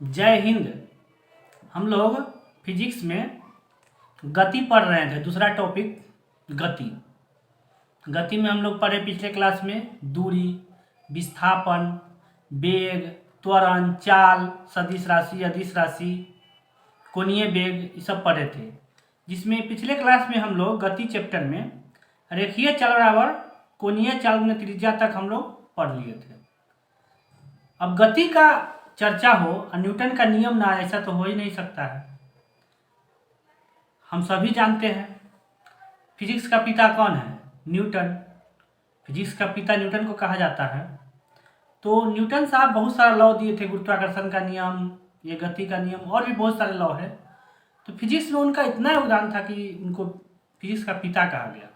जय हिंद। हम लोग फिजिक्स में गति पढ़ रहे थे। दूसरा टॉपिक गति। गति में हम लोग पढ़े पिछले क्लास में दूरी, विस्थापन, वेग, त्वरण, चाल, सदिश राशि, अदिश राशि, कोणीय वेग, ये सब पढ़े थे। जिसमें पिछले क्लास में हम लोग गति चैप्टर में रेखीय चाल बराबर कोणीय चाल में त्रिज्या तक हम लोग पढ़ लिए थे। अब गति का चर्चा हो और न्यूटन का नियम ना, ऐसा तो हो ही नहीं सकता है। हम सभी जानते हैं फिजिक्स का पिता कौन है? न्यूटन। फिजिक्स का पिता न्यूटन को कहा जाता है। तो न्यूटन साहब बहुत सारा लॉ दिए थे, गुरुत्वाकर्षण का नियम, ये गति का नियम, और भी बहुत सारे लॉ है। तो फिजिक्स में उनका इतना योगदान था कि उनको फिजिक्स का पिता कहा गया।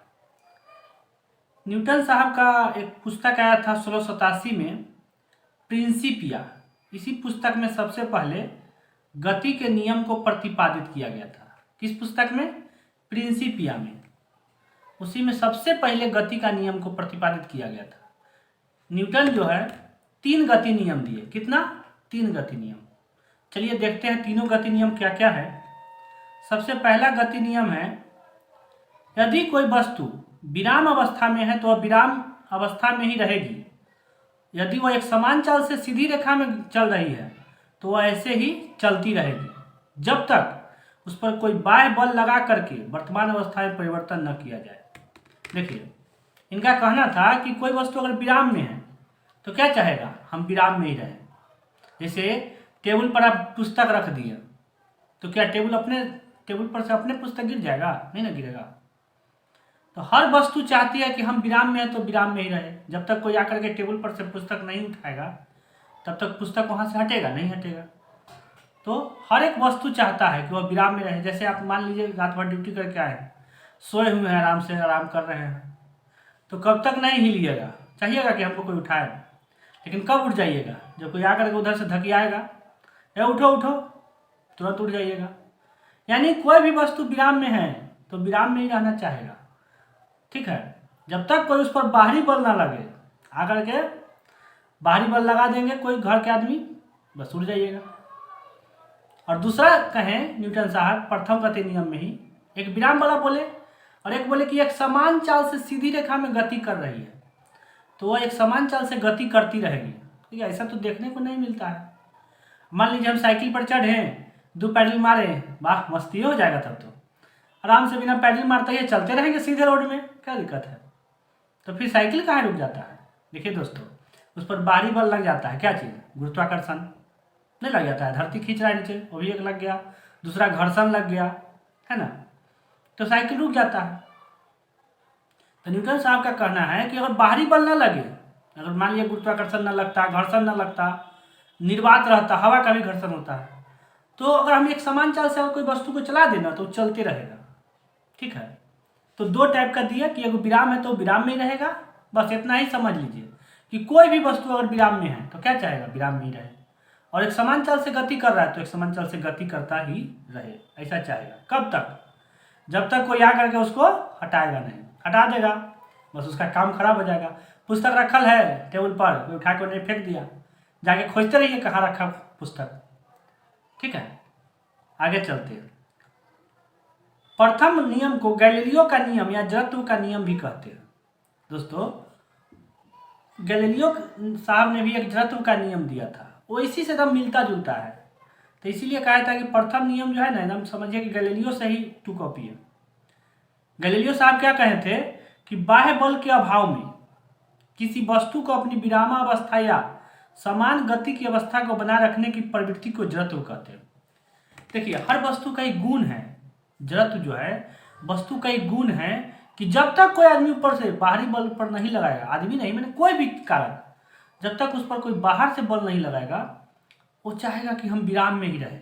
न्यूटन साहब का एक पुस्तक आया था 1687 में, प्रिंसिपिया। इसी पुस्तक में सबसे पहले गति के नियम को प्रतिपादित किया गया था। किस पुस्तक में? प्रिंसिपिया में। उसी में सबसे पहले गति का नियम को प्रतिपादित किया गया था। न्यूटन जो है 3 गति नियम दिए। कितना? 3 गति नियम। चलिए देखते हैं तीनों गति नियम क्या क्या है। सबसे पहला गति नियम है, यदि कोई वस्तु विराम अवस्था में है तो वह विराम अवस्था में ही रहेगी। यदि वह एक समान चाल से सीधी रेखा में चल रही है तो वह ऐसे ही चलती रहेगी जब तक उस पर कोई बाह्य बल लगा करके वर्तमान अवस्था में परिवर्तन न किया जाए। देखिए, इनका कहना था कि कोई वस्तु अगर विराम में है तो क्या चाहेगा? हम विराम में ही रहें। जैसे टेबल पर आप पुस्तक रख दिए तो क्या टेबल पर से अपने पुस्तक गिर जाएगा? नहीं ना गिरेगा। तो हर वस्तु चाहती है कि हम विराम में है तो विराम में ही रहे। जब तक कोई आकर के टेबल पर से पुस्तक नहीं उठाएगा तब तक पुस्तक वहाँ से हटेगा नहीं हटेगा। तो हर एक वस्तु चाहता है कि वह विराम में रहे। जैसे आप मान लीजिए रात भर ड्यूटी करके आए हैं, सोए हुए हैं, आराम से आराम कर रहे हैं, तो कब तक नहीं हिलिएगा, चाहिएगा कि हमको कोई उठाए। लेकिन कब उठ जाइएगा? जब कोई आकर के उधर से धकियाएगा, या उठो उठो, तुरंत उठ जाइएगा। यानी कोई भी वस्तु विराम में है तो विराम में ही रहना चाहेगा। ठीक है, जब तक कोई उस पर बाहरी बल ना लगे। आकर के बाहरी बल लगा देंगे कोई घर के आदमी, बस उड़ जाइएगा। और दूसरा कहें न्यूटन साहब प्रथम गति नियम में ही एक विराम वाला बोले और एक बोले कि एक समान चाल से सीधी रेखा में गति कर रही है तो वह एक समान चाल से गति करती रहेगी। ठीक है, ऐसा तो देखने को नहीं मिलता है। मान लीजिए हम साइकिल पर चढ़े, 2 पैडल मारे, वाह मस्ती हो जाएगा। तब तो आराम से बिना पैडल मारते ही चलते रहेंगे सीधे रोड में, क्या दिक्कत है? तो फिर साइकिल कहाँ रुक जाता है? देखिए दोस्तों, उस पर बाहरी बल लग जाता है। क्या चीज़? गुरुत्वाकर्षण नहीं लग जाता है? धरती खींच रहा है नीचे, वो भी एक लग गया। दूसरा घर्षण लग गया, है ना, तो साइकिल रुक जाता है। तो न्यूटन साहब का कहना है कि अगर बाहरी बल ना लगे, अगर मान लिया गुरुत्वाकर्षण ना लगता, घर्षण ना लगता, निर्वात रहता, हवा का भी घर्षण होता है, तो अगर हम एक समान चाल से कोई वस्तु को चला देना तो चलते रहेगा। ठीक है, तो 2 टाइप का दिया कि अगर विराम है तो विराम में ही रहेगा। बस इतना ही समझ लीजिए कि कोई भी वस्तु अगर विराम में है तो क्या चाहेगा? विराम में ही रहे। और एक समान चाल से गति कर रहा है तो एक समान चाल से गति करता ही रहे, ऐसा चाहेगा। कब तक? जब तक कोई आकर के उसको हटाएगा नहीं। हटा देगा बस उसका काम खराब हो जाएगा। पुस्तक रखल है टेबल पर, कोई उठा के उन्हें फेंक दिया, जाके खोजते रहिए कहाँ रखा पुस्तक। ठीक है, आगे चलते हैं। प्रथम नियम को गैलीलियो का नियम या जड़त्व का नियम भी कहते हैं। दोस्तों, गैलीलियो साहब ने भी एक जड़त्व का नियम दिया था, वो इसी से एकदम मिलता जुलता है। तो इसीलिए कहा था कि प्रथम नियम जो है ना, एकदम समझिए कि गैलीलियो से ही 2 कॉपी है। गैलीलियो साहब क्या कहे थे कि बाह्य बल के अभाव में किसी वस्तु को अपनी विरामावस्था या समान गति की अवस्था को बनाए रखने की प्रवृत्ति को जड़त्व कहते हैं। देखिए, हर वस्तु का एक गुण है, जड़त्व जो है वस्तु का एक गुण है कि जब तक कोई आदमी ऊपर से बाहरी बल पर नहीं लगाएगा, आदमी नहीं मैंने कोई भी कारण, जब तक उस पर कोई बाहर से बल नहीं लगाएगा वो चाहेगा कि हम विराम में ही रहें।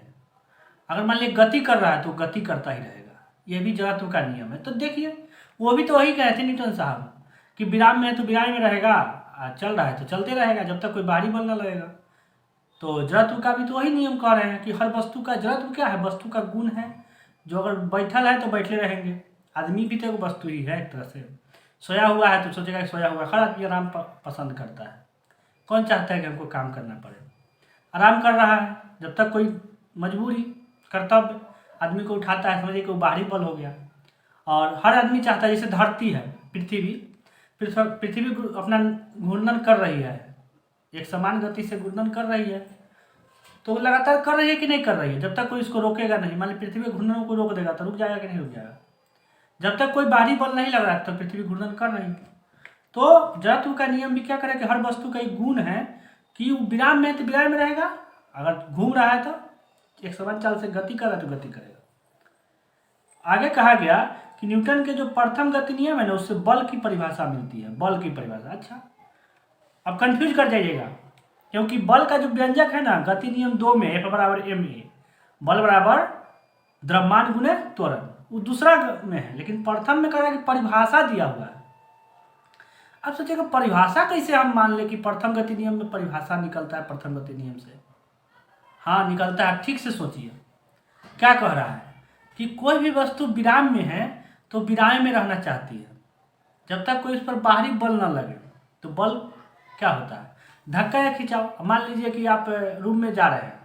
अगर मान लीजिए गति कर रहा है तो गति करता ही रहेगा, यह भी जड़त्व का नियम है। तो देखिए, वो भी तो वही कहे थे न्यूटन साहब कि विराम में है तो विराम में रहेगा, चल रहा है तो चलते रहेगा जब तक कोई बाहरी बल न लगेगा। तो जड़त्व का भी तो वही नियम कह रहे हैं कि हर वस्तु का जड़त्व क्या है? वस्तु का गुण है, जो अगर बैठल है तो बैठे रहेंगे। आदमी भी तो एक वस्तु ही है एक तरह से। सोया हुआ है तो सोचेगा कि सोया हुआ। हर आदमी आराम पसंद करता है, कौन चाहता है कि हमको काम करना पड़े? आराम कर रहा है, जब तक कोई मजबूरी कर्तव्य आदमी को उठाता है, समझिए कि वो बाहरी बल हो गया। और हर आदमी चाहता है, जैसे धरती है, पृथ्वी अपना घूर्णन कर रही है, एक समान गति से घूर्णन कर रही है, तो लगातार कर रही है कि नहीं कर रही है, जब तक कोई इसको रोकेगा नहीं। मान ली पृथ्वी घूर्णन को रोक देगा तो रुक जाएगा कि नहीं रुक जाएगा, जब तक कोई बाहरी बल नहीं लग रहा है तो पृथ्वी घूर्णन कर रही है। तो जड़त्व का नियम भी क्या करे कि हर वस्तु का एक गुण है कि वो विराम में है तो विराम में रहेगा, अगर घूम रहा है तो एक समान चाल से गति कर रहा है तो गति करेगा। आगे कहा गया कि न्यूटन के जो प्रथम गति नियम है ना, उससे बल की परिभाषा मिलती है, बल की परिभाषा। अच्छा, अब कंफ्यूज कर जाइएगा, क्योंकि बल का जो व्यंजक है ना, गति नियम 2 में F बराबर ma, बल बराबर द्रव्यमान गुणे त्वरण, वो दूसरा में है, लेकिन प्रथम में कह रहा है कि परिभाषा दिया हुआ है। अब सोचिएगा परिभाषा कैसे हम मान ले कि प्रथम गति नियम में परिभाषा निकलता है प्रथम गति नियम से? हाँ निकलता है, ठीक से सोचिए। क्या कह रहा है कि कोई भी वस्तु विराम में है तो विराम में रहना चाहती है, जब तक कोई उस पर बाहरी बल न लगे। तो बल क्या होता है? धक्का या खिंचाव। मान लीजिए कि आप रूम में जा रहे हैं,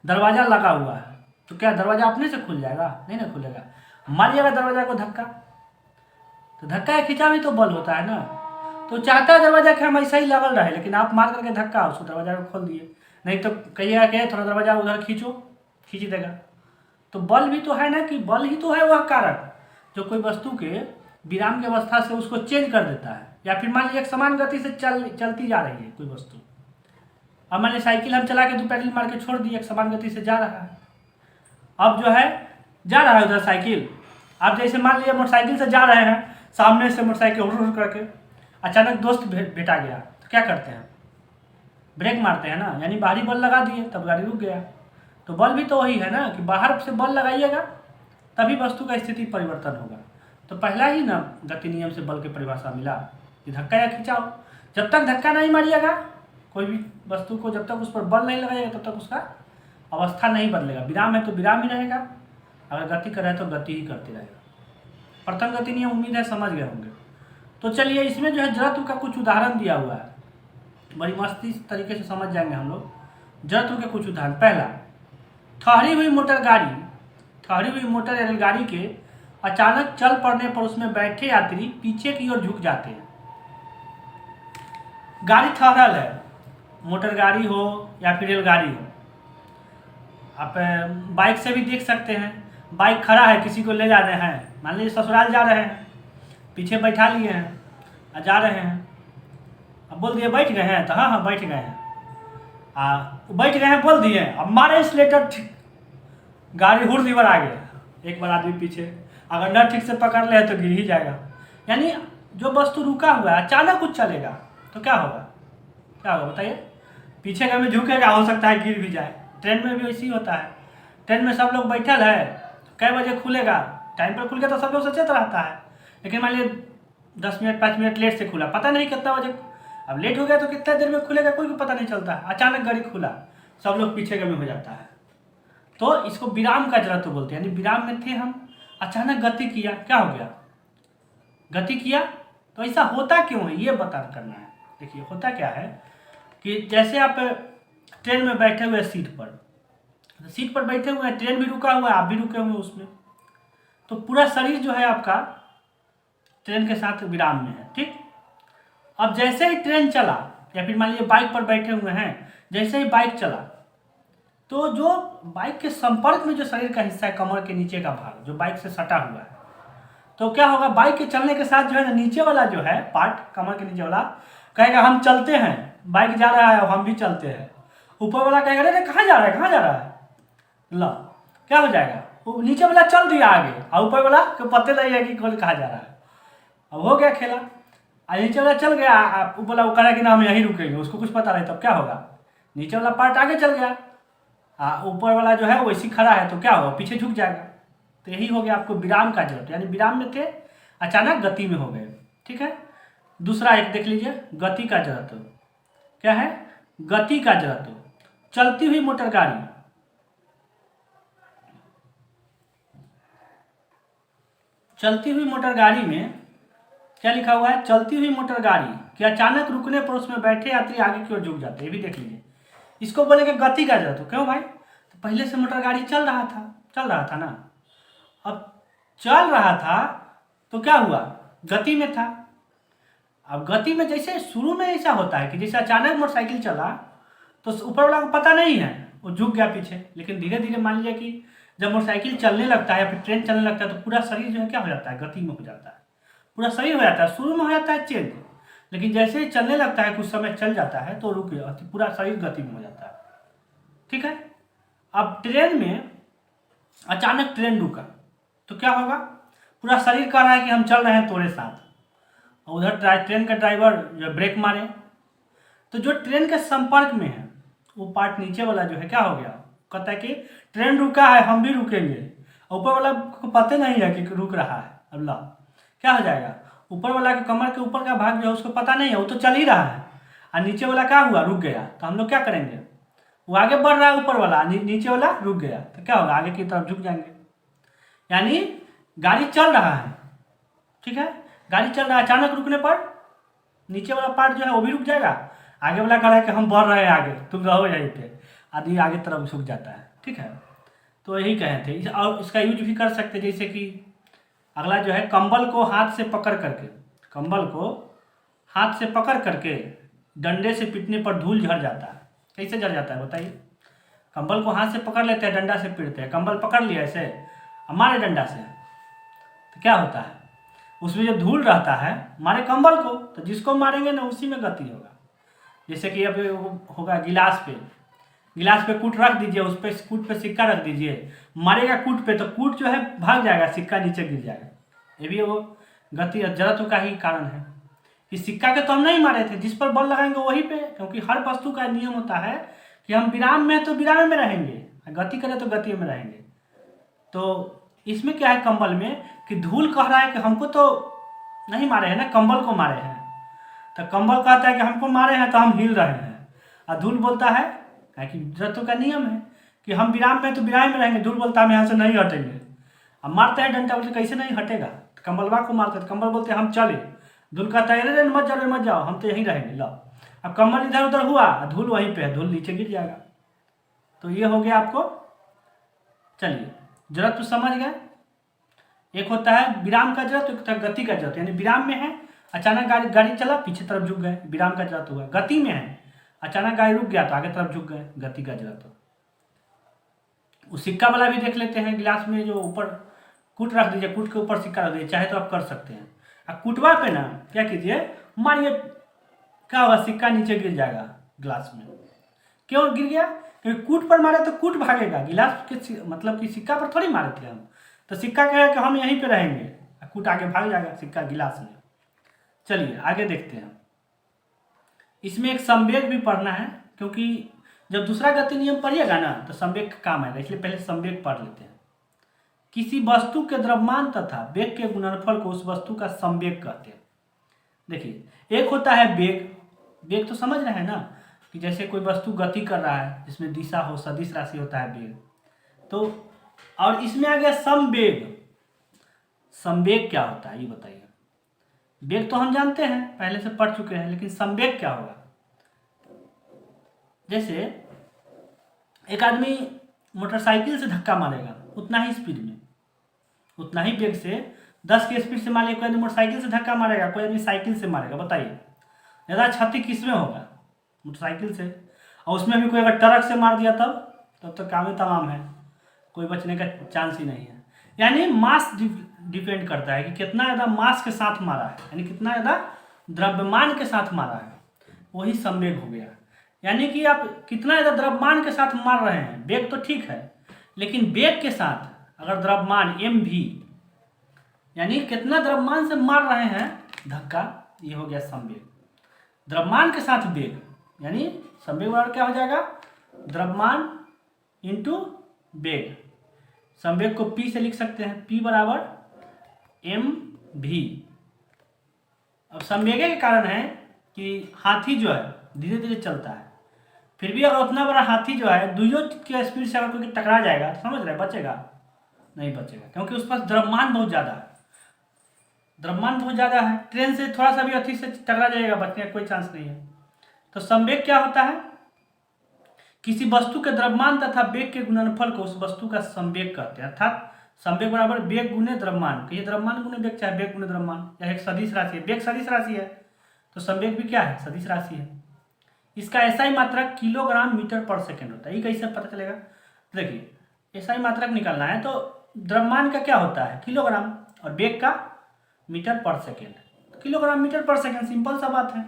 दरवाज़ा लगा हुआ है, तो क्या दरवाज़ा अपने से खुल जाएगा? नहीं ना खुलेगा, मारिएगा दरवाज़ा को धक्का, तो धक्का या खिंचाव ही तो बल होता है ना। तो चाहता है दरवाजा कि हम ऐसा ही लगल रहे, लेकिन आप मार करके धक्का उसको दरवाजा को खोल दिए, नहीं तो कहिएगा कि थोड़ा दरवाजा उधर खींचो, खींच देगा। तो बल भी तो है ना, कि बल ही तो है वह कारक जो कोई वस्तु के विराम की अवस्था से उसको चेंज कर देता है। या फिर मान लीजिए एक समान गति से चलती जा रही है कोई वस्तु, अब मान लीजिए साइकिल हम चला के 2 पैडल मार के छोड़ दिए, एक समान गति से जा रहा है, अब जो है जा रहा है उधर साइकिल। आप जैसे मान लीजिए मोटरसाइकिल से जा रहे हैं, सामने से मोटरसाइकिल हुड़ करके अचानक दोस्त भेटा गया, तो क्या करते हैं? ब्रेक मारते हैं ना, यानी बाहरी बल लगा दिए, तब गाड़ी रुक गया। तो बल भी तो वही है ना, कि बाहर से बल लगाइएगा तभी वस्तु का स्थिति परिवर्तन होगा। तो पहला ही ना गति नियम से बल की परिभाषा मिला कि धक्का या खिंचाव। जब तक धक्का नहीं मारिएगा कोई भी वस्तु को, जब तक उस पर बल नहीं लगाइएगा तब तक उसका अवस्था नहीं बदलेगा। विराम है तो विराम ही रहेगा, अगर गति कर रहा है तो गति ही करते रहेगा। प्रथम गति नियम उम्मीद है समझ गए होंगे। तो चलिए इसमें जो है जड़त्व का कुछ उदाहरण दिया हुआ है, बड़ी मस्ती तरीके से समझ जाएंगे हम लोग जड़त्व के कुछ उदाहरण। पहला, ठहरी हुई मोटर रेलगाड़ी के अचानक चल पड़ने पर उसमें बैठे यात्री पीछे की ओर झुक जाते हैं। गाड़ी ठहरल है, मोटर गाड़ी हो या फिर रेलगाड़ी हो, आप बाइक से भी देख सकते हैं। बाइक खड़ा है, किसी को ले जा रहे हैं, मान लीजिए ससुराल जा रहे हैं, पीछे बैठा लिए हैं और जा रहे हैं। अब बोल दिए बैठ गए हैं, तो हाँ बैठ गए हैं, बैठ गए हैं बोल दिए, अब मारे एक्सीलेटर, गाड़ी हुड़ दीवार आ गया, एक बार आदमी पीछे, अगर न ठीक से पकड़ ले तो गिर ही जाएगा। यानी जो वस्तु रुका हुआ है अचानक कुछ चलेगा तो क्या होगा बताइए? पीछे का भी झुकेगा, हो सकता है गिर भी जाए। ट्रेन में भी ऐसी होता है, ट्रेन में सब लोग बैठल है, कै बजे खुलेगा, टाइम पर खुल गया तो सब लोग सचेत रहता है, लेकिन मान लीजिए 10 मिनट 5 मिनट लेट से खुला, पता नहीं कितना बजे, अब लेट हो गया तो कितना देर में खुलेगा कोई भी पता नहीं चलता, अचानक गाड़ी खुला, सब लोग पीछे में हो जाता है। तो इसको विराम का जड़त्व बोलते हैं, यानी विराम में थे हम, अचानक गति किया, क्या हो गया? गति किया। तो ऐसा होता क्यों है ये बता करना है। देखिए होता क्या है कि जैसे आप ट्रेन में बैठे हुए सीट पर बैठे हुए हैं, ट्रेन भी रुका हुआ है, आप भी रुके हुए हैं उसमें, तो पूरा शरीर जो है आपका ट्रेन के साथ विराम में है, ठीक। अब जैसे ही ट्रेन चला, या फिर मान लीजिए बाइक पर बैठे हुए हैं, जैसे ही बाइक चला तो जो बाइक के संपर्क में जो शरीर का हिस्सा है, कमर के नीचे का भाग जो बाइक से सटा हुआ है, तो क्या होगा? बाइक के चलने के साथ जो है ना, नीचे वाला जो है पार्ट, कमर के नीचे वाला कहेगा हम चलते हैं, बाइक जा रहा है और हम भी चलते हैं। ऊपर वाला कहेगा अरे कहाँ जा रहा है, ला क्या हो जाएगा? वो नीचे वाला चल दिया आगे, और ऊपर वाला को पता नहीं है कि कौन कहाँ जा रहा है। अब हो गया खेला, नीचे वाला चल गया, ऊपर वाला वो कह रहा है कि ना हम यहीं रुकेंगे, उसको कुछ पता नहीं, तब क्या होगा? नीचे वाला पार्ट आगे चल गया, ऊपर वाला जो है वैसे खड़ा है, तो क्या होगा? पीछे झुक जाएगा। तो यही हो गया आपको विराम का जड़त्व, यानी विराम में थे अचानक गति में हो गए, ठीक है। दूसरा एक देख लीजिए, गति का जड़त्व क्या है? गति का जड़त्व, चलती हुई मोटर गाड़ी में क्या लिखा हुआ है? चलती हुई मोटर गाड़ी के अचानक रुकने पर उसमें बैठे यात्री आगे की ओर झुक जाते हैं। ये भी देख लीजिए, इसको बोलेंगे गति का जड़त्व। क्यों भाई? तो पहले से मोटर गाड़ी चल रहा था ना। अब चल रहा था तो क्या हुआ? गति में था। अब गति में जैसे शुरू में ऐसा होता है कि जैसे अचानक मोटरसाइकिल चला तो ऊपर वाला को पता नहीं है, वो झुक गया पीछे। लेकिन धीरे धीरे मान लीजिए कि जब मोटरसाइकिल चलने लगता है या फिर ट्रेन चलने लगता है तो पूरा शरीर जो है क्या हो जाता है? गति में हो जाता है। पूरा शरीर हो जाता है, शुरू में हो जाता है चेंज, लेकिन जैसे ही चलने लगता है कुछ समय चल जाता है तो रुक गया, पूरा शरीर गति में हो जाता है। ठीक है। अब ट्रेन में अचानक ट्रेन रुका तो क्या होगा? पूरा शरीर कह रहा है कि हम चल रहे हैं तुम्हारे साथ। उधर ट्रेन का ड्राइवर जो ब्रेक मारे तो जो ट्रेन के संपर्क में है वो पार्ट नीचे वाला जो है क्या हो गया? कहता है कि ट्रेन रुका है, हम भी रुकेंगे। ऊपर वाला को पता नहीं है कि रुक रहा है। अब ला क्या हो जाएगा? ऊपर वाला के कमर के ऊपर का भाग जो है उसको पता नहीं है, वो तो चल ही रहा है, और नीचे वाला क्या हुआ? रुक गया। तो हम लोग क्या करेंगे? वो आगे बढ़ रहा है ऊपर वाला, नीचे वाला रुक गया, तो क्या होगा? आगे की तरफ झुक जाएंगे। यानी गाड़ी चल रहा है, ठीक है, गाड़ी चल रहा है, अचानक रुकने पर नीचे वाला पार्ट जो है वो भी रुक जाएगा। आगे वाला कह रहा है कि हम बढ़ रहे हैं आगे, तुम रहो यहीं पे, आदमी आगे तरफ झुक जाता है। ठीक है, तो यही कहे थे। और इसका यूज भी कर सकते, जैसे कि अगला जो है कंबल को हाथ से पकड़ करके, कंबल को हाथ से पकड़ करके डंडे से पीटने पर धूल झड़ जाता है। कैसे झड़ जाता है बताइए? कंबल को हाथ से पकड़ लेते हैं, डंडा से पीटते हैं। कंबल पकड़ लिया ऐसे, मारे डंडा से, तो क्या होता है? उसमें जो धूल रहता है मारे कंबल को, तो जिसको मारेंगे ना उसी में गति होगा। जैसे कि अब होगा गिलास पे कूट रख दीजिए, उस पर कूट पे सिक्का रख दीजिए, मारेगा कूट पे तो कूट जो है भाग जाएगा, सिक्का नीचे गिर जाएगा। ये भी वो गति जड़त्व का ही कारण है। कि सिक्का के तो हम नहीं मारे थे, जिस पर बल लगाएंगे वही पे, क्योंकि हर वस्तु का नियम होता है कि हम विराम में तो विराम में रहेंगे, गति करें तो गति में रहेंगे। तो इसमें क्या है कंबल में कि धूल कह रहा है कि हमको तो नहीं मारे हैं ना, कंबल को मारे हैं। तो कंबल कहता है कि हमको मारे हैं तो हम हिल रहे हैं, और धूल बोलता है कि जड़त्व का नियम है कि हम विराम में तो विराम में रहेंगे। धूल बोलता है हम यहाँ से नहीं हटेंगे। अब मारते हैं डंडा, बोलते कैसे नहीं हटेगा? तो कंबलवा को मारते हैं, कंबल बोलते हैं हम चले। धूल कहता है अरे मत जाओ, हम तो यहीं रहेंगे। लो, अब कंबल इधर उधर हुआ, धूल वहीं पे है, धूल नीचे गिर जाएगा। तो ये हो गया आपको। चलिए, जड़त्व समझ गए। एक होता है विराम का जड़त्व, एक होता है गति का जड़त्व। यानी विराम में है, अचानक गाड़ी चला, पीछे तरफ झुक गए, विराम का जड़त्व हुआ। गति में है, अचानक गाड़ी रुक गया तो आगे तरफ झुक गए, गति का जड़त्व। उस सिक्का वाला भी देख लेते हैं। गिलास में जो ऊपर कूट रख दीजिए, कूट के ऊपर सिक्का रख दीजिए, चाहे तो आप कर सकते हैं। अब कूटवा पे ना क्या कीजिए, मारिए, क्या होगा? सिक्का नीचे गिर जाएगा गिलास में। क्यों गिर गया? क्योंकि कूट पर मारे तो कूट भागेगा, गिलास के मतलब कि सिक्का पर थोड़ी मारे थे हम। तो सिक्का कहेगा कि हम यहीं पे रहेंगे, कूट आगे भाग जाएगा, सिक्का गिलास में। चलिए आगे देखते हैं। इसमें एक संवेग भी पढ़ना है, क्योंकि जब दूसरा गति नियम पढ़िएगा ना तो संवेग का काम आएगा, इसलिए पहले संवेग पढ़ लेते हैं। किसी वस्तु के द्रव्यमान तथा वेग के गुणनफल को उस वस्तु का संवेग कहते हैं। देखिए, एक होता है वेग। वेग तो समझ रहे हैं ना, कि जैसे कोई वस्तु गति कर रहा है जिसमें दिशा हो, सदिश राशि होता है वेग। तो और इसमें आ गया संवेग। संवेग क्या होता है ये बताइए? वेग तो हम जानते हैं, पहले से पढ़ चुके हैं, लेकिन संवेग क्या होगा? जैसे एक आदमी मोटरसाइकिल से धक्का मारेगा उतना ही स्पीड में, उतना ही वेग से, 10 की स्पीड से मान लिया कोई आदमी मोटरसाइकिल से धक्का मारेगा, कोई आदमी साइकिल से मारेगा। बताइए ज़्यादा क्षति किसमें होगा? मोटरसाइकिल से। और उसमें भी कोई अगर ट्रक से मार दिया तब तो काम ही तमाम है, कोई बचने का चांस ही नहीं है। यानी मास डिपेंड करता है कि कितना ज़्यादा मास के साथ मारा है, यानी कितना ज़्यादा द्रव्यमान के साथ मारा है, वही संवेग हो गया। यानी कि आप कितना ज़्यादा द्रव्यमान के साथ मार रहे हैं, वेग तो ठीक है, लेकिन वेग के साथ अगर द्रव्यमान mv, यानी कितना द्रव्यमान से मार रहे हैं धक्का, ये हो गया संवेग। द्रव्यमान के साथ वेग, यानी संवेग बराबर क्या हो जाएगा? द्रव्यमान इंटू वेग। संवेग को p से लिख सकते हैं, p बराबर mv। अब संवेग के कारण है कि हाथी जो है धीरे धीरे चलता है, फिर भी अगर उतना बड़ा हाथी जो है दुइयों के स्पीड से अगर कोई टकरा जाएगा तो समझ रहे बचेगा? नहीं बचेगा, क्योंकि उस पास द्रव्यमान बहुत ज़्यादा है। द्रव्यमान बहुत ज़्यादा है, ट्रेन से थोड़ा सा भी अति से टकरा जाएगा, बचने का कोई चांस नहीं है। तो संवेग क्या होता है किसी वस्तु के द्रव्यमान तथा वेग के गुणनफल को उस वस्तु का संवेग कहते हैं। अर्थात संवेग बराबर वेग गुने द्रव्यमान, ये द्रव्यमान गुने वेग चाहे वेग गुने द्रव्यमान, यह एक सदिश राशि है। वेग सदिश राशि है तो संवेग भी क्या है, सदिश राशि है। इसका एसआई मात्रक किलोग्राम मीटर पर सेकेंड होता है। ये कैसे पता चलेगा, देखिए एसआई मात्रक निकालना है तो द्रव्यमान का क्या होता है किलोग्राम और वेग का मीटर पर सेकेंड, किलोग्राम मीटर पर सेकेंड, सिंपल सा बात है।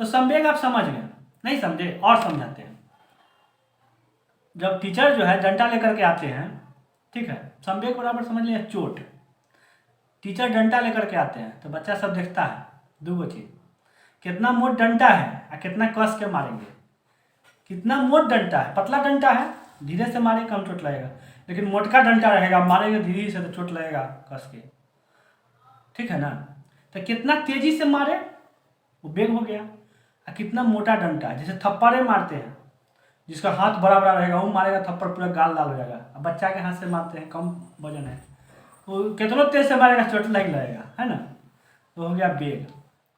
तो संवेग आप समझ गए, नहीं समझे और समझाते हैं। जब टीचर जो है डंडा लेकर के आते हैं, ठीक है, संवेग बराबर समझ लिया चोट, टीचर डंडा लेकर के आते हैं तो बच्चा सब देखता है दो चीज, कितना मोट डंडा है और कितना कस के मारेंगे। कितना मोट डंडा है, पतला डंडा है धीरे से मारे कम चोट लगेगा, लेकिन मोटका डंडा रहेगा मारेंगे धीरे से तो चोट लगेगा कस के, ठीक है ना। तो कितना तेजी से मारे वो वेग हो गया, और कितना मोटा डंडा है, जैसे थप्पड़े मारते हैं, जिसका हाथ बड़ा बड़ा रहेगा वो मारेगा थप्पड़ पूरा गाल लाल हो जाएगा। अब बच्चा के हाथ से मारते हैं, कम वजन है, वो कितना तेज से मारेगा चोट लगेगा, है ना। तो हो गया वेग।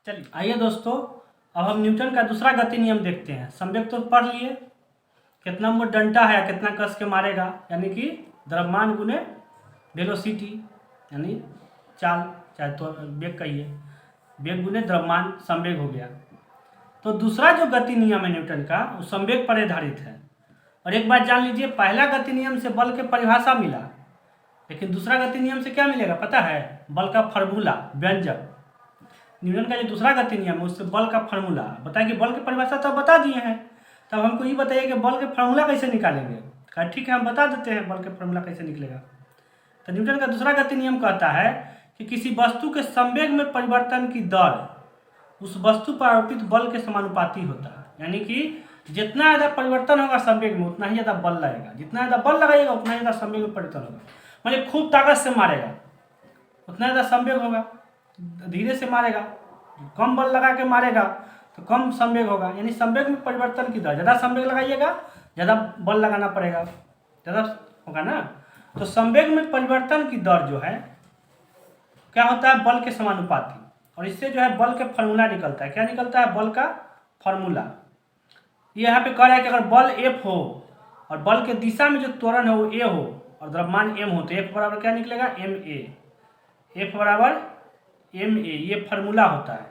चलिए आइए दोस्तों, अब हम न्यूटन का दूसरा गति नियम देखते हैं। संवेग तो पढ़ लिए, कितना मोट डंडा है कितना कस के मारेगा, यानी कि द्रव्यमान गुने वेलोसिटी, यानी चाल चाहे तो वेग कहिए, वेग गुने द्रव्यमान, संवेग हो गया। तो दूसरा जो गति नियम है न्यूटन का वो संवेग पर आधारित है। और एक बात जान लीजिए, पहला गति नियम से बल के परिभाषा मिला, लेकिन दूसरा गति नियम से क्या मिलेगा पता है, बल का फार्मूला, व्यंजक। न्यूटन का जो दूसरा गति नियम है उससे बल का फार्मूला बताया कि बल की परिभाषा तो बता दिए हैं, तब हमको ये बताइए कि बल के फार्मूला कैसे निकालेंगे। कहा ठीक है हम बता देते हैं बल के फार्मूला कैसे निकलेगा। तो न्यूटन का दूसरा गति नियम कहता है कि किसी वस्तु के संवेग में परिवर्तन की दर उस वस्तु पर आरोपित बल के समानुपाती होता है। यानी कि जितना ज़्यादा परिवर्तन होगा संवेग में उतना ही ज़्यादा बल लगेगा, जितना ज़्यादा बल लगाएगा उतना ही ज़्यादा संवेग में परिवर्तन होगा। मतलब खूब ताकत से मारेगा उतना ज़्यादा संवेग होगा, धीरे से मारेगा, कम बल लगा के मारेगा तो कम संवेग होगा। यानी संवेग में परिवर्तन की दर, ज़्यादा संवेग लगाइएगा ज़्यादा बल लगाना पड़ेगा, ज़्यादा होगा ना। तो संवेग में परिवर्तन की दर जो है क्या होता है, बल के समानुपाती। और इससे जो है बल के फार्मूला निकलता है। क्या निकलता है, बल का फार्मूला। ये यहाँ पे कह रहा है कि अगर बल F हो और बल के दिशा में जो त्वरण है वो A हो और द्रव्यमान m हो तो F बराबर क्या निकलेगा, ma। F बराबर ma, ये फार्मूला होता है,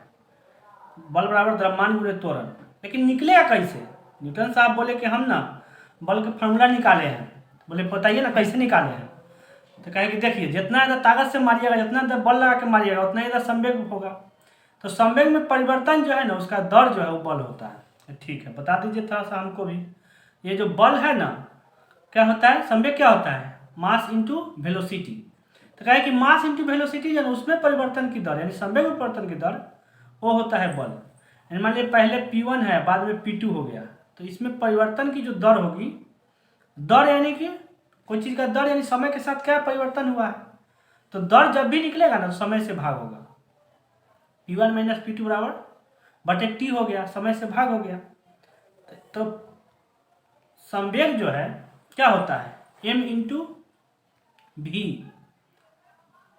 बल बराबर द्रव्यमान गुणे त्वरण। लेकिन निकलेगा कैसे, न्यूटन साहब बोले कि हम ना बल के फार्मूला निकाले हैं। बोले बताइए ना कैसे निकाले हैं। तो कहे कि देखिए जितना ज़्यादा ताकत से मारिएगा, जितना ज़्यादा बल लगा के मारिएगा उतना ज़्यादा संवेग होगा। तो संवेग में परिवर्तन जो है ना उसका दर जो है वो बल होता है। ठीक है बता दीजिए थोड़ा सा हमको भी, ये जो बल है ना क्या होता है, संवेग क्या होता है, मास इंटू वेलोसिटी। तो कहे कि मास इंटू वेलोसिटी जो है उसमें परिवर्तन की दर यानी संवेग में परिवर्तन की दर वो होता है बल। यानी मान लीजिए पहले P1 है बाद में P2 हो गया, तो इसमें परिवर्तन की जो दर होगी, दर यानी कि कोई चीज़ का दर यानी समय के साथ क्या परिवर्तन हुआ है, तो दर जब भी निकलेगा ना तो समय से भाग होगा। P1 माइनस P2 बराबर बटे T हो गया, समय से भाग हो गया। तो संवेग जो है क्या होता है, m इंटू भी।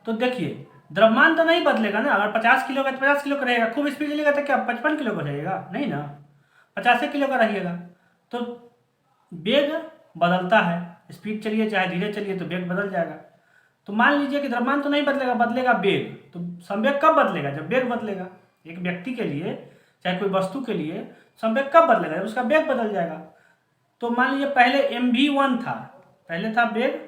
तो देखिए द्रव्यमान तो नहीं बदलेगा ना, अगर 50 किलो का तो 50 किलो का रहेगा, खूब स्पीड चलेगा तो क्या 55 किलो का रहेगा, नहीं ना 50 किलो का रहिएगा। तो वेग बदलता है, स्पीड चलिए चाहे धीरे चलिए तो वेग बदल जाएगा। तो मान लीजिए कि द्रव्यमान तो नहीं बदलेगा, बदलेगा वेग। तो संवेग कब बदलेगा, जब वेग बदलेगा। एक व्यक्ति के लिए चाहे कोई वस्तु के लिए संवेग कब बदलेगा, जब उसका वेग बदल जाएगा। तो मान लीजिए पहले mv1 था, पहले था वेग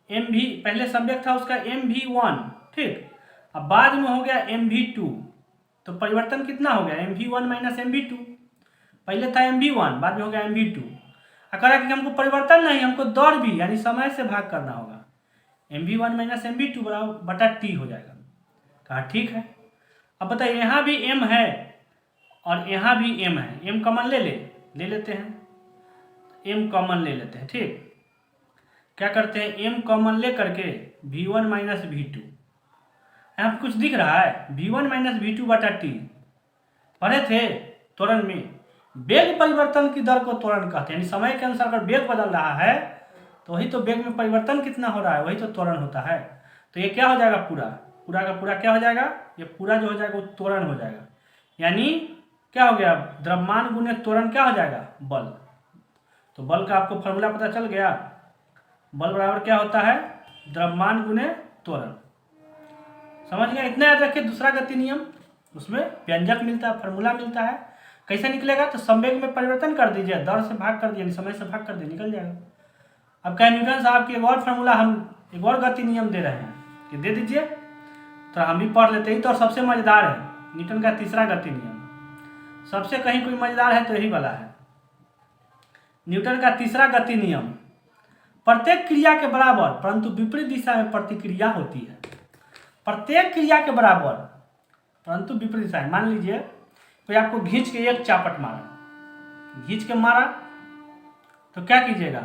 mv, पहले संवेग था उसका mv1, ठीक, अब बाद में हो गया mv2। तो परिवर्तन कितना हो गया, mv1 माइनस mv2। पहले था mv1 बाद में हो गया mv2। कहा कि हमको परिवर्तन नहीं, हमको दर भी यानी समय से भाग करना होगा, mv1 माइनस mv2 बराबर बटा t हो जाएगा। कहा ठीक है। अब बताइए यहाँ भी m है और यहाँ भी m है, m कॉमन ले लेते हैं, m कॉमन ले लेते हैं, ठीक। क्या करते हैं, m कॉमन ले करके v1 माइनस v2, यहाँ पर कुछ दिख रहा है, v1 माइनस v2 बटा t पढ़े थे त्वरण में। वेग परिवर्तन की दर को त्वरण कहते हैं, यानी समय के अनुसार अगर वेग बदल रहा है तो वही तो वेग में परिवर्तन कितना हो रहा है वही तो त्वरण होता है। तो ये क्या हो जाएगा, पूरा का पूरा क्या हो जाएगा, ये पूरा जो हो जाएगा वो त्वरण हो जाएगा। यानी क्या हो गया, द्रव्यमान गुने त्वरण क्या हो जाएगा, बल। तो बल का आपको फॉर्मूला पता चल गया। बल बराबर क्या होता है, द्रव्यमान गुने त्वरण। समझ गए, इतना याद रखिए। दूसरा गति नियम, उसमें व्यंजक मिलता है, फॉर्मूला मिलता है। कैसे निकलेगा, तो संवेग में परिवर्तन कर दीजिए, दर से भाग कर दिए, समय से भाग कर दिए, निकल जाएगा। अब क्या न्यूटन साहब की एक और फार्मूला, हम एक और गति नियम दे रहे हैं कि दे दीजिए, तो हम भी पढ़ लेते ही। तो सबसे मजेदार है न्यूटन का तीसरा गति नियम। सबसे कहीं कोई मजेदार है तो यही वाला है। न्यूटन का तीसरा गति नियम, प्रत्येक क्रिया के बराबर परंतु विपरीत दिशा में प्रतिक्रिया होती है। प्रत्येक क्रिया के बराबर परंतु विपरीत दिशा में। मान लीजिए कोई आपको खींच के एक चापट मारा, खींच के मारा, तो क्या कीजिएगा,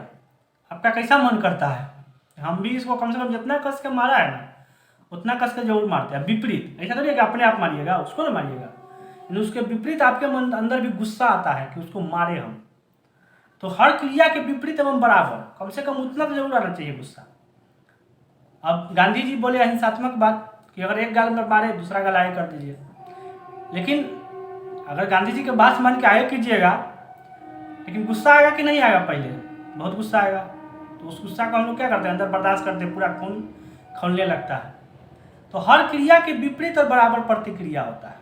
आपका कैसा मन करता है, हम भी इसको कम से कम जितना कस के मारा है ना उतना कस के जरूर मारते हैं। विपरीत ऐसा नहीं है कि अपने आप मारिएगा, उसको ना मारिएगा, उसके विपरीत आपके मन अंदर भी गुस्सा आता है कि उसको मारे हम। तो हर क्रिया के विपरीत एवं बराबर कम से कम उतना तो जरूर आना चाहिए गुस्सा। अब गांधी जी बोले अहिंसात्मक बात कि अगर एक गाल में मारे दूसरा गाल आगे कर दीजिए, लेकिन अगर गांधी जी के बात मान के आगे कीजिएगा, लेकिन गुस्सा आएगा कि नहीं आएगा, पहले बहुत गुस्सा आएगा, तो उस गुस्सा को हम लोग क्या करते हैं, अंदर बर्दाश्त करते हैं, पूरा खून खौलने लगता है। तो हर क्रिया के विपरीत और बराबर प्रतिक्रिया होता है।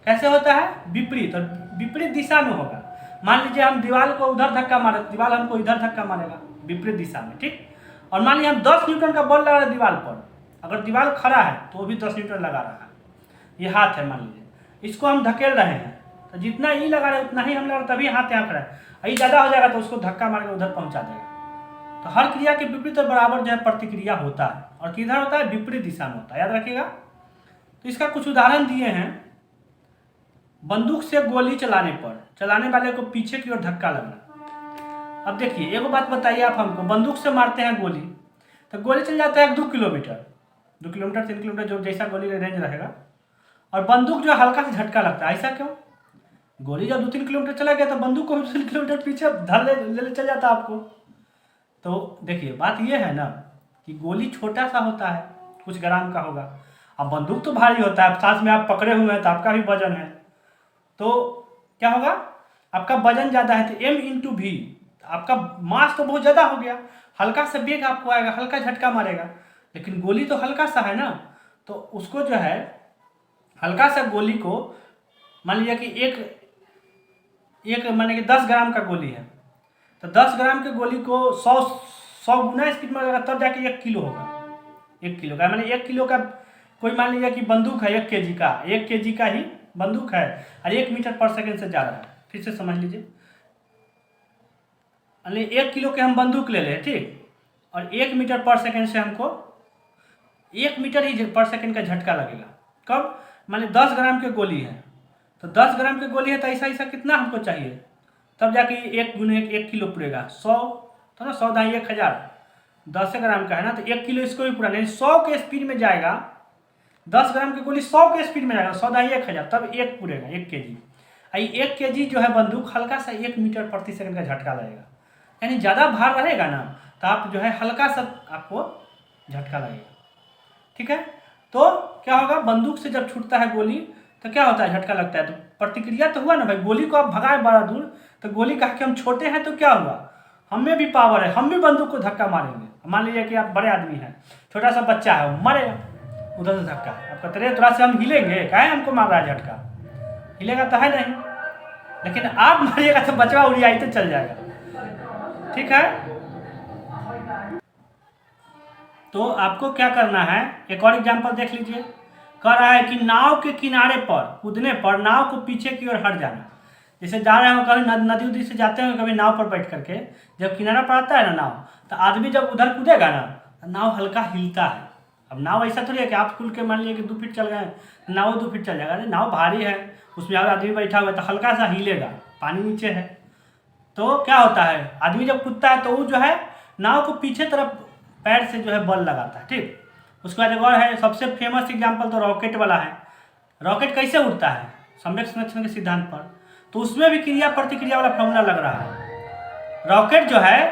कैसे होता है, विपरीत, और विपरीत दिशा में होगा। मान लीजिए हम दीवार को उधर धक्का मारे, दीवार हमको इधर धक्का मारेगा विपरीत दिशा में, ठीक। और मान लीजिए हम 10 न्यूटन का बल लगा रहे दीवार पर, अगर दीवार खड़ा है तो वो भी 10 न्यूटन लगा रहा है। ये हाथ है, मान लीजिए इसको हम धकेल रहे हैं, तो जितना ई लगा रहे उतना ही हम लगा, तभी हाथ यहाँ खड़ा है। ई ज़्यादा हो जाएगा तो उसको धक्का मार के उधर पहुँचा देगा। तो हर क्रिया के विपरीत और बराबर जो है प्रतिक्रिया होता है, और किधर होता है, विपरीत दिशा में होता है, याद रखिएगा। तो इसका कुछ उदाहरण दिए हैं। बंदूक से गोली चलाने पर चलाने वाले को पीछे की ओर धक्का लगना। अब देखिए एक बात बताइए आप हमको, बंदूक से मारते हैं गोली, तो गोली चल जाता है 2 किलोमीटर, 2 किलोमीटर 3 किलोमीटर जो जैसा गोली रेंज रहेगा, और बंदूक जो हल्का से झटका लगता है। ऐसा क्यों, गोली जब 2-3 किलोमीटर चला गया तो बंदूक को 3 किलोमीटर पीछे धर ले चल जाता आपको। तो देखिए बात ये है ना कि गोली छोटा सा होता है, कुछ ग्राम का होगा, अब बंदूक तो भारी होता है, साथ में आप पकड़े हुए हैं तो आपका भी वजन है, तो क्या होगा, आपका वजन ज़्यादा है तो m/v, आपका मास तो बहुत ज़्यादा हो गया, हल्का सा वेग आपको आएगा, हल्का झटका मारेगा। लेकिन गोली तो हल्का सा है ना, तो उसको जो है हल्का सा गोली को, मान लीजिए कि एक माने कि 10 ग्राम का गोली है, तो 10 ग्राम के गोली को 100 गुना स्पीड में लगेगा तब जाके 1 किलो होगा। 1 किलो का माने 1 किलो का, कोई मान लीजिए कि बंदूक है 1 kg का, 1 kg का ही बंदूक है और 1 मीटर पर सेकंड से जा रहा है। फिर से समझ लीजिए, 1 किलो के हम बंदूक ले लें, ठीक, और 1 मीटर पर सेकंड से हमको 1 मीटर ही पर सेकंड का झटका लगेगा। कब, मान लीजिए 10 ग्राम की गोली है, तो 10 ग्राम की गोली है तो ऐसा ऐसा कितना हमको चाहिए, तब जाके 1 गुने 1 किलो पूरेगा। 100 तो ना 100 × 1000, 10 ग्राम का है ना, तो 1 किलो इसको भी पूरा नहीं, 100 के स्पीड में जाएगा, 10 ग्राम की गोली 100 के स्पीड में जाएगा, 100 × 1000, तब 1 पूरेगा, 1 kg। 1 kg जो है बंदूक हल्का सा 1 मीटर प्रति सेकंड का झटका लगेगा, यानी ज़्यादा भार रहेगा ना तो आप जो है हल्का सा आपको झटका लगेगा, ठीक है। तो क्या होगा, बंदूक से जब छूटता है गोली तो क्या होता है, झटका लगता है, तो प्रतिक्रिया तो हुआ ना भाई। गोली को आप भगाए बड़ा दूर, तो गोली कहा कि हम छोटे हैं तो क्या हुआ, हम में भी पावर है, हम भी बंदूक को धक्का मारेंगे। मान लीजिए कि आप बड़े आदमी हैं, छोटा सा बच्चा है, वो मारेगा उधर से धक्का, आपका तेरे थोड़ा से हम हिलेंगे, काहे हमको मार रहा है झटका, हिलेगा तो है नहीं, लेकिन आप मारिएगा तो बचवा उड़ियाई तो चल जाएगा, ठीक है। तो आपको क्या करना है, एक और एग्जाम्पल देख लीजिए। कह रहा है कि नाव के किनारे पर कूदने पर नाव को पीछे की ओर हट जाना। जैसे जा रहे हो, कभी नदी उदी से जाते हैं, कभी नाव पर बैठ करके, जब किनारा पर आता है ना नाव, तो आदमी जब उधर कूदेगा ना तो नाव हल्का हिलता है। अब नाव ऐसा थोड़ी है कि आप खुल के मान लीजिए कि 2 फीट चल गए, नाव 2 फीट चल जाएगा, अरे नाव भारी है, उसमें और आदमी बैठा हुआ है तो हल्का सा हिलेगा, पानी नीचे है। तो क्या होता है, आदमी जब कूदता है तो वो जो है नाव को पीछे तरफ पैर से जो है बल लगाता है, ठीक। उसके बाद एक और है, सबसे फेमस एग्जाम्पल तो रॉकेट वाला है। रॉकेट कैसे उड़ता है, सम्यक संरक्षण के सिद्धांत पर, तो उसमें भी क्रिया प्रतिक्रिया वाला फॉर्मूला लग रहा है। रॉकेट जो है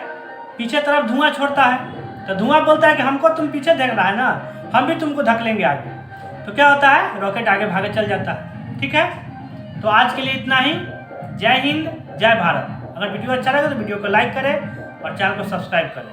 पीछे तरफ धुआं छोड़ता है, तो धुआं बोलता है कि हमको तुम पीछे देख रहा है ना, हम भी तुमको धक लेंगे आगे, तो क्या होता है, रॉकेट आगे भागे चल जाता है, ठीक है। तो आज के लिए इतना ही। जय हिंद, जय भारत। अगर वीडियो अच्छा लगे तो वीडियो को लाइक करें और चैनल को सब्सक्राइब करें।